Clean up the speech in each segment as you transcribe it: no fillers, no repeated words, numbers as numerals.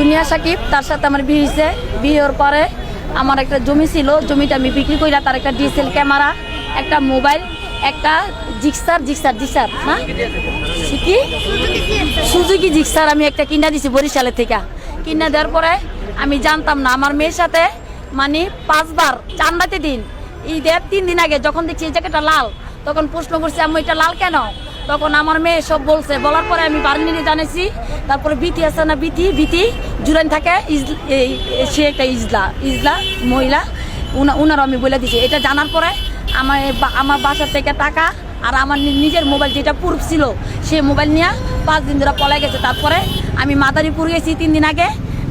Junya Shakib, তার সাথে আমার বিয়ে হয়েছে। বিয়ের পরে আমার একটা জমি ছিল, জমিটা আমি বিক্রি করি, তার একটা ডিএসএল ক্যামেরা, একটা মোবাইল, একটা জিক্সার না কি সুজুকি জিক্সার আমি একটা কিনা দিছি বরিশালের থেকে। কিনা দেওয়ার পরে আমি জানতাম না, আমার মেয়ের সাথে মানে 5 বার চান্দাতে দিন ঈদের 3 দিন আগে যখন দেখছি এই জায়গাটা লাল, তখন প্রশ্ন করছি আমি এটা লাল কেন, তখন আমার মেয়ে সব বলছে। বলার পরে আমি বার্নিনে জানাইছি। তারপরে বিতি আছে না, বিতি জুরাইন থাকে, সে একটা ইজলা মহিলা, উনারও আমি বলে দিছি। এটা জানার পরে আমার বাসার থেকে টাকা আর আমার নিজের মোবাইল যেটা প্রুফ ছিল, সে মোবাইল নিয়ে 5 দিন ধরে পলাই গেছে। তারপরে আমি মাদারীপুর গেছি 3 দিন আগে।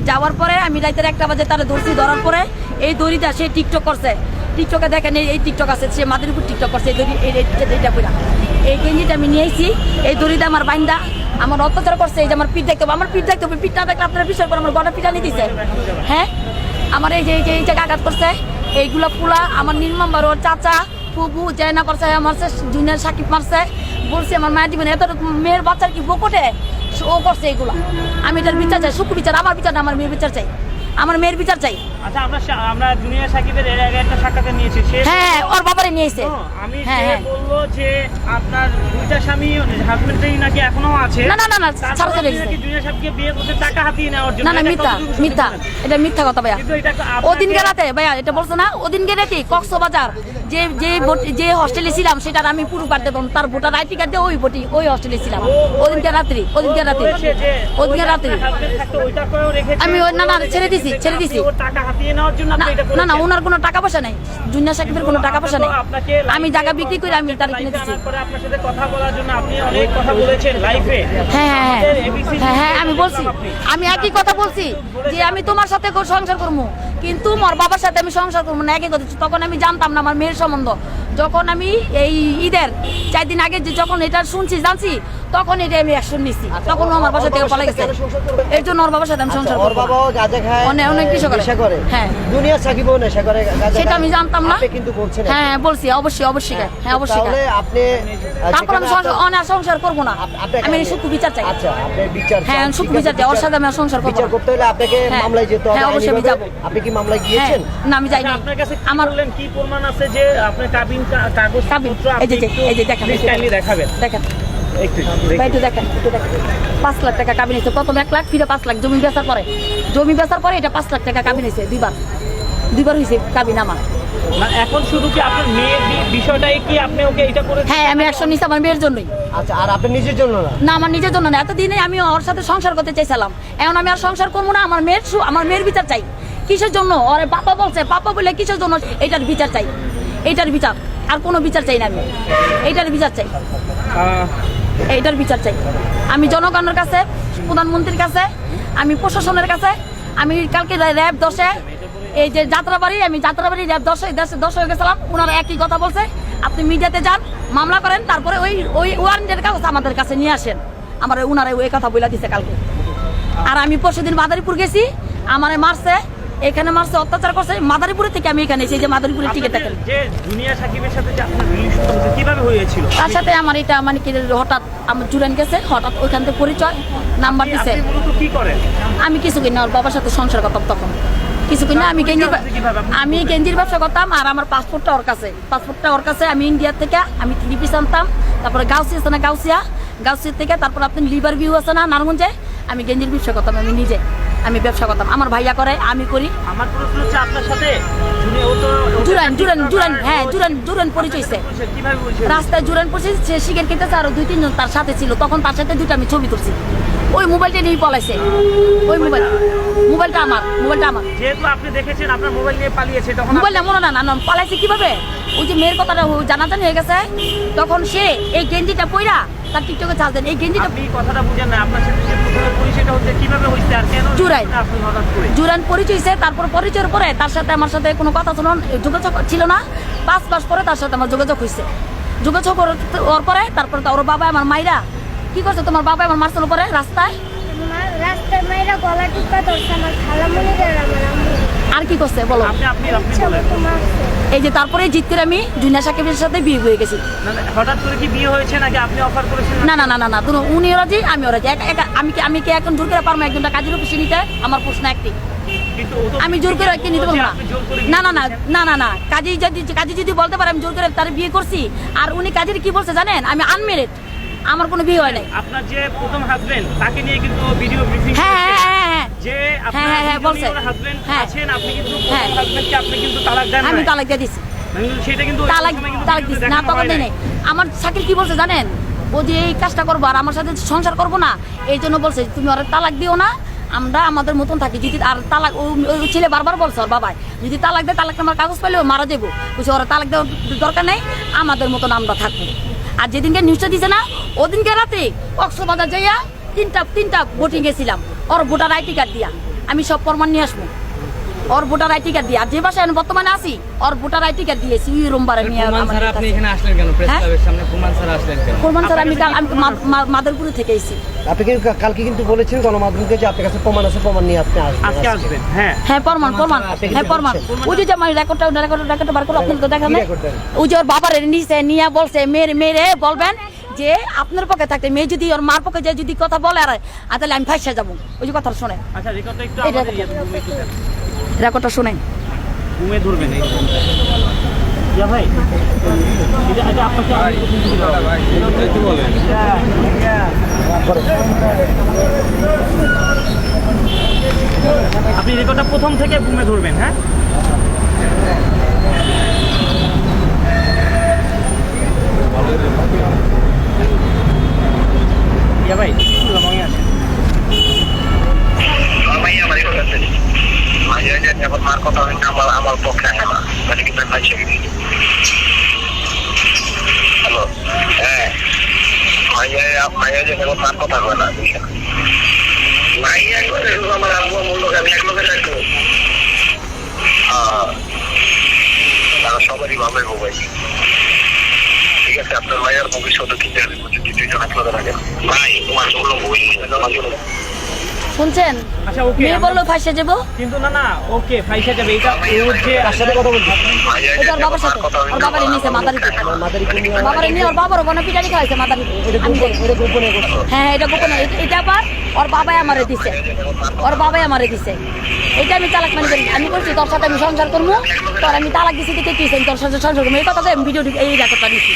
যাওয়ার পরে আমি রাতের 1টা বাজে তারা ধরছি। ধরার পরে এই দড়িটা সে টিকটক করছে, টিকটকে দেখেন এই টিকটক আছে, সে মাদারীপুর টিকটক করছে। এই দড়ি এইটা পুরা এই গেঞ্জিটা আমি নিয়েছি, এই দড়িটা আমার বাইন্দা আমার অত্যাচার করছে। এই যে আমার পিঠ দেখতে হবে, আমার পিঠ দেখতে হবে, পিঠ না দেখলে আপনারা বিশ্বাস করে আমার গলা পিঠা নিয়ে দিছে। হ্যাঁ, আমার এই যে এই জায়গা আঘাত করছে, এইগুলো পুলা আমার নির্মম ওর চাচা ফুবু জয়না করছে, মারছে জুনিয়র সাকিব মারছে, বলছে আমার মায়ের জীবনে এত মেয়ের বাচ্চার কি বকটে ও করছে এগুলা। আমি এটার বিচার চাই, সুখ বিচার, আমার বিচার না, আমার মেয়ের বিচার চাই, আমার মেয়ের বিচার চাই। আচ্ছা, আমরা জুনিয়র সাকিবের এর আগে একটা সাক্ষাৎকার নিয়েছি, হ্যাঁ ওর বাবারে নিয়েছে। আমি বললো যে আপনার দুইটা স্বামী হাজবেন্ডই নাকি এখনো আছে। না ছাড়া চলে গেছে। জুনিয়র সাকিবকে বিয়ে করতে টাকা হাতিয়ে নেওয়ার জন্য। না মিথ্যা, এটা মিথ্যা কথা ভাইয়া। ওদিনকে রাতে ভাইয়া এটা বলছো না, ওদিনকে রাতে কক্সবাজার যে হস্টেলে ছিলাম সেটার আমি পুরো কার্ড দেবো, তার ভোটার আইডি কার্ড দিয়ে ওই হস্টেলে ছিলাম। ওদিনকে রাত্রি আমি না ছেড়ে দিছি। না ওনার কোনো টাকা পয়সা নাই, জুনিয়র সাকিবের কোনো টাকা পয়সা নেই। আমি জায়গা বিক্রি করে আমি তার কিনে দিচ্ছি। হ্যাঁ আমি বলছি, আমি একই কথা বলছি যে আমি তোমার সাথে সংসার করবো, কিন্তু আমার বাবার সাথে আমি সংসার করবো না, একই কথা। তখন আমি জানতাম না আমার মেয়ের সম্বন্ধ। যখন আমি এই ঈদের 4 দিন আগে যখন এটা জানছি, তখন এটা আমি অ্যাকশন নিছি। তখন আমার বাসা থেকে পালা গেছে, এর জন্য ওর বাবার সাথে আমি সংসার করবো। অনেক কিছু করে। হ্যাঁ, জুনিয়র সাকিবও নেশা করে, সেটা আমি জানতাম না, কিন্তু বলছেন। হ্যাঁ বলছি, অবশ্যই হ্যাঁ অবশ্যই। তাহলে আপনি তারপর আমি সংসার করবো না, আমি সুখ বিচার চাই। আচ্ছা, আপনি বিচার, হ্যাঁ সুখ বিচার চাই, ওর সাথে আমি সংসার করবো। বিচার করতে হলে আপনাকে মামলায় যেতে হবে। হ্যাঁ অবশ্যই আমি যাবো। আপনি কি মামলায় গিয়েছেন? না আমি যাইনি। আপনার কাছে আমার কি প্রমাণ আছে যে আপনি কাগজ এই যে দেখেন একটু দেখেন 5 লাখ টাকা কাবিন হয়েছে। প্রথম 1 লাখ, ফিরে 5 লাখ জমি বেচার পরে এটা 5 লাখ টাকা কাবিন হয়েছে। দুইবার হয়েছে কাবিন আমার। এখন শুধু কি আপনার মেয়ের বিষয়টাই কি আপনি ওকে এটা করে? হ্যাঁ আমি অ্যাকশন নিছি আমার মেয়ের জন্যই। আচ্ছা, আর আপনি নিজের জন্য না? আমার নিজের জন্য না, এতদিনে আমি ওর সাথে সংসার করতে চাইছিলাম, এখন আমি আর সংসার করবো না। আমার মেয়ের বিচার চাই। কিসের জন্য ওরে পাপা বলছে, পাপা বলে কিসের জন্য? এটার বিচার চাই, এইটার বিচার, আর কোনো বিচার চাই না। আমি এইটার বিচার চাই, এইটার বিচার চাই। আমি জনগণের কাছে, প্রধানমন্ত্রীর কাছে, আমি প্রশাসনের কাছে, আমি কালকে র্যাব 10-এ এই যে যাত্রাবাড়ি র্যাব 10 হয়ে গেছিলাম। ওনারা একই কথা বলছে, আপনি মিডিয়াতে যান, মামলা করেন, তারপরে ওই ওয়ারেন্টের কাগজ আমাদের কাছে নিয়ে আসেন। আমার ওনারা ওই কথা বলে দিছে কালকে। আর আমি পরশুদিন মাদারীপুর গেছি, আমারে মারছে, এখানে মারছে, অত্যাচার করছে। মাদারীপুরের থেকে আমি এখানে এসেছি, যে মাদারীপুরের টিকিট দেখেন। যে জুনিয়র সাকিবের সাথে যে আপনার রিলেশন হয়েছে কিভাবে হয়েছিল? তার সাথে আমার এটা মানে কি হঠাৎ আমার জুড়েন গেছে, হঠাৎ ওইখান থেকে পরিচয়, নাম্বার দিছে। কি করেন? আমি কিছু কিনা ওর বাবার সাথে সংসার করতাম, তখন কিছু কিনা আমি গেঞ্জির ব্যবসা করতাম। আর আমার পাসপোর্টটা ওর কাছে, আমি ইন্ডিয়ার থেকে আমি 3 পিস আনতাম। তারপরে গাউসিয়া আছে না, গাউসিয়া থেকে, তারপর আপনি লিভার ভিউ আছে না নারায়ণগঞ্জে, আমি গেঞ্জির ব্যবসা করতাম। আমি ব্যবসা করতাম, আমার ভাইয়া করে, আমি করি। আমার প্রশ্ন হচ্ছে আপনার সাথে জুরান পরিচয়, রাস্তায় জুরান পরিচয়, সে শিখের খেতেছে, আরো 2-3 জন তার সাথে ছিল। তখন তার সাথে 2টা আমি ছবি তুলছি। ওই মোবাইলটা নিয়ে পলাইছে, ওই মোবাইলটা আমার। যেহেতু আপনি দেখেছেন আপনার মোবাইল নিয়ে পালিয়েছে, তখন মোবাইলটা মনে না পালাইছে কিভাবে? ওই যে মেয়ের কথাটা জানাজানি হয়ে গেছে, তখন সে এই গেঞ্জিটা পইরা তার টিকটকে চাল দেন। এই গেঞ্জিটা আপনি কথাটা বুঝেন না, আপনার সাথে যে প্রথমে পরিচয়টা হচ্ছে কিভাবে হইছে আর কেন আপনি হঠাৎ করে জুরান পরিচয় হয়েছে। তারপর পরিচয়ের পরে তার সাথে আমার সাথে কোনো কথা যোগাযোগ ছিল না। 5 মাস পরে তার সাথে আমার যোগাযোগ হয়েছে। যোগাযোগ হওয়ার পরে তারপরে ওর বাবা আমার মাইরা কি করছে, তোমার বাবা আমার মারছিল পরে রাস্তায় মাইরা গলা টিপা ধরছে আমার খালামণিদের, আমার আম্মু। আর কি করছে বলো? আপনি আপনি আপনি বলেন। এই যে তারপরে জিত করে আমি জুনিয়া সাকিবের সাথে বিয়ে হয়ে গেছি। না, না, হঠাৎ করে কি বিয়ে হয়েছে নাকি আপনি অফার করেছিলেন? না না না না না দুনো উনি রাজি আমি রাজি আমি কি এখন জোর করে পারবো একজনটা কাজের অফিসে নিতে? আমার প্রশ্ন একটি, কিন্তু ও তো আমি জোর করে কি নিতে পারবো না। আপনি জোর করে না না না বিয়ে না না না কাজী যদি বলতে পারে আমি জোর করে তার বিয়ে করছি, আর উনি কাজের কি বলছে জানেন? আমি আনমেরিড, আমার কোনো বিয়ে হয় নাই। আপনার যে প্রথম হাজবেন্ড তাকে নিয়ে কিন্তু ভিডিও ব্রিফিং হ্যাঁ হ্যাঁ হ্যাঁ হ্যাঁ যে হ্যাঁ, হ্যাঁ, হ্যাঁ, বলছে। আপনার হাজবেন্ড হ্যাঁ। আছেন, আপনি কিন্তু হ্যাঁ। প্রথম হাজবেন্ডকে আপনি কিন্তু তালাক দেন আমি নাই। তালাক দিয়ে দিছি, সেটা কিন্তু তালাক দিছি না, তখন দেয় নাই। আমার শাকিল কি বলছে জানেন? ও যে এই কাজটা করবো আর আমার সাথে সংসার করবো না, এই জন্য বলছে তুমি ওরা তালাক দিও না, আমরা আমাদের মতন থাকি। যদি আর তালাক ওই ছেলে বারবার বলছে ওর বাবাই যদি তালাক দেয় তালাক আমার কাগজ পেলেও মারা যাবো, বলছে ওরা তালাক দেওয়ার দরকার নেই, আমাদের মতন আমরা থাকবো। আর যেদিনকে নিউজটা দিছে না ওদিনকে রাতে কক্সবাজার যাইয়া তিনটা ভোটিং গেছিলাম ওর ভোটার আইডি কার্ড দিয়া, আমি সব প্রমাণ নিয়ে আসবো। ওর ভোটার আইডি কার্ড দিয়ে, আর যে বাসায় আমি বর্তমানে আছি ওর ভোটার আইডি কার্ড দিয়েছি ওই রোমবারে নিয়ে। আপনি এখানে আসলেন কেন? প্রেস হ্যাঁ? ক্লাবের সামনে প্রমাণ ছাড়া আসলেন কেন? কোরবান স্যার আমি মাদারপুরে থেকে এসেছি। আপনি কিন্তু কালকে কিন্তু বলেছেন গণমাধ্যমকে যে আপনার কাছে প্রমাণ আছে, প্রমাণ নিয়ে আপনি আজকে আসবেন। আসবেন। হ্যাঁ, হ্যাঁ প্রমাণ আপনি কি হ্যাঁ প্রমাণ। বলছেন? ওই যে আমার রেকর্ডটা বার করে আপনাদের তো দেখা কি নেই। record দেন? ওই যে ওর বাবার নিচে নিয়ে বলছে মেয়েরে বলবেন যে আপনার পক্ষে থাকতে মেয়ে যদি ওর মার পক্ষে যায় যদি কথা বলে আর তাহলে আমি ফাঁসে যাবো। ওই যে কথা শুনে আচ্ছা রেকর্ডটা একটু এটা আমাদের রুমে একটু দেন। রেকর্ডটা শুনেন। রুমে ধরবেন এই ইয়া ভাই, এটা আপনাকে আপনি রেকর্ডটা প্রথম থেকে ঘুমে ধরবেন। হ্যাঁ, ইয়া ভাই লবঙ্গে আসেন। ভাইয়া আমার কথা আছে ভাইয়া যে এখন মার কথা হচ্ছে আমার পক্ষে আসে না, মানে কিন্তু পাইছে। হ্যালো, হ্যাঁ ভাইয়া যে এখন মার কথা হয় না, ভাইয়া করে আমার আব্বু মূল্য আমি এক লোকে থাকবো। তারা সবারই ভাবে ভাই, ঠিক আছে আপনার ভাইয়ার ভবিষ্যতে কি জানেন যদি দুইজন একসাথে থাকেন। ভাই তোমার জন্য বই আমার জন্য শুনছেন? আচ্ছা ওকে, মেয়ে বললো ফাঁসে যাবো, কিন্তু না না ওকে ফাইসা যাবে। এটা ওর যে তার সাথে কথা বলছি। ভাইয়া এটা ওর বাবার সাথে ওর বাবারে নিয়েছে মাদারিতে, মাদারীপুর নিয়ে বাবারে নিয়ে ওর বাবার ওখানে পিটানি খাওয়াইছে মাদারিতে। এটা গোপনে করছে। হ্যাঁ এটা গোপনে, এটা আবার ওর বাবাই আমারে দিছে, ওর বাবাই আমারে দিছে। এটা আমি তালাক মানে করি, আমি বলছি তোর সাথে আমি সংসার করবো, তোর আমি তালাক দিছি দেখে কি তোর সাথে সংসার করবো, এই কথা আমি ভিডিও এই রেকর্ডটা নিচ্ছি।